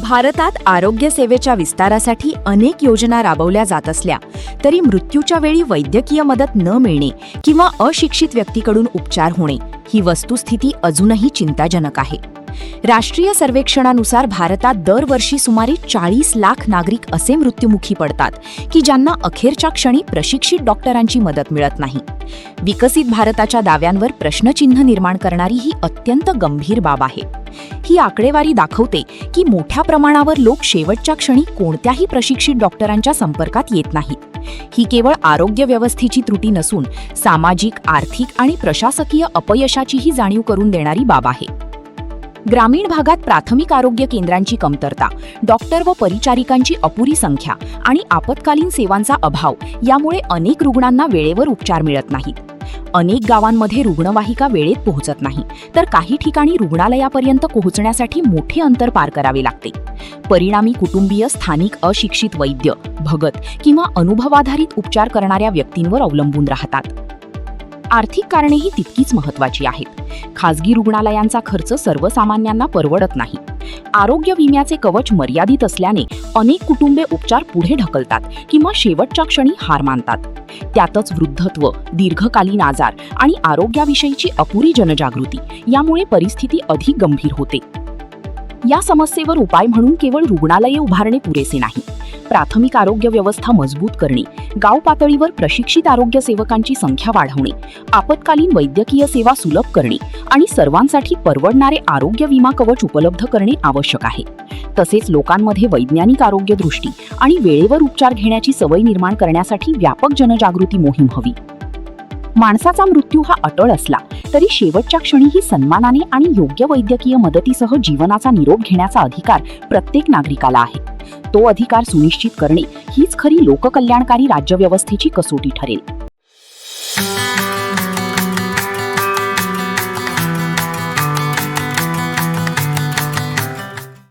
भारतात आरोग्य सेवेच्या विस्तारासाठी अनेक योजना राबवल्या जात असल्या तरी मृत्यूच्या वेळी वैद्यकीय मदत न मिळणे किंवा अशिक्षित व्यक्तीकडून उपचार होणे ही वस्तुस्थिती अजूनही चिंताजनक आहे. राष्ट्रीय सर्वेक्षणानुसार भारतात दरवर्षी सुमारे 40 लाख नागरिक असे मृत्युमुखी पडतात की ज्यांना अखेरच्या क्षणी प्रशिक्षित डॉक्टरांची मदत मिळत नाही. विकसित भारताच्या दाव्यांवर प्रश्नचिन्ह निर्माण करणारी ही अत्यंत गंभीर बाब आहे. ही आकडेवारी दाखवते की मोठ्या प्रमाणावर लोक शेवटच्या क्षणी कोणत्याही प्रशिक्षित डॉक्टरांच्या संपर्कात येत नाहीत. ही केवळ आरोग्य व्यवस्थेची त्रुटी नसून सामाजिक, आर्थिक आणि प्रशासकीय अपयशाचीही जाणीव करून देणारी बाब आहे. ग्रामीण भागात प्राथमिक आरोग्य केंद्रांची कमतरता, डॉक्टर व परिचारिकांची अपुरी संख्या आणि आपत्कालीन सेवांचा अभाव यामुळे अनेक रुग्णांना वेळेवर उपचार मिळत नाहीत. अनेक गावांमध्ये रुग्णवाहिका वेळेत पोहोचत नाही, तर काही ठिकाणी रुग्णालयापर्यंत पोहोचण्यासाठी मोठे अंतर पार करावे लागते. परिणामी कुटुंबीय स्थानिक अशिक्षित वैद्य, भगत किंवा अनुभवाधारित उपचार करणाऱ्या व्यक्तींवर अवलंबून राहतात. आर्थिक कारणेही तितकीच महत्त्वाची आहेत. खासगी रुग्णालयांचा खर्च सर्वसामान्यांना परवडत नाही. आरोग्य विम्याचे कवच मर्यादित असल्याने अनेक कुटुंबे उपचार पुढे ढकलतात किंवा शेवटच्या क्षणी हार मानतात. त्यातच वृद्धत्व, दीर्घकालीन आजार आणि आरोग्याविषयीची अपुरी जनजागृती यामुळे परिस्थिती अधिक गंभीर होते. या समस्येवर उपाय म्हणून केवळ रुग्णालये उभारणे पुरेसे नाही. प्राथमिक आरोग्य व्यवस्था मजबूत करणे, गाव पातळीवर प्रशिक्षित आरोग्य सेवकांची संख्या वाढवणे, आपत्कालीन वैद्यकीय सेवा सुलभ करणे आणि सर्वांसाठी परवडणारे आरोग्य विमा कवच उपलब्ध करणे आवश्यक आहे. तसेच लोकांमध्ये वैज्ञानिक आरोग्य दृष्टी आणि वेळेवर उपचार घेण्याची सवय निर्माण करण्यासाठी व्यापक जनजागृती मोहीम हवी. माणसाचा मृत्यू हा अटळ असला तरी शेवटच्या क्षणीही सन्मानाने आणि योग्य वैद्यकीय मदतीसह जीवनाचा निरोप घेण्याचा अधिकार प्रत्येक नागरिकाला आहे. तो अधिकार सुनिश्चित करणे हीच खरी लोककल्याणकारी राज्यव्यवस्थेची कसोटी ठरेल.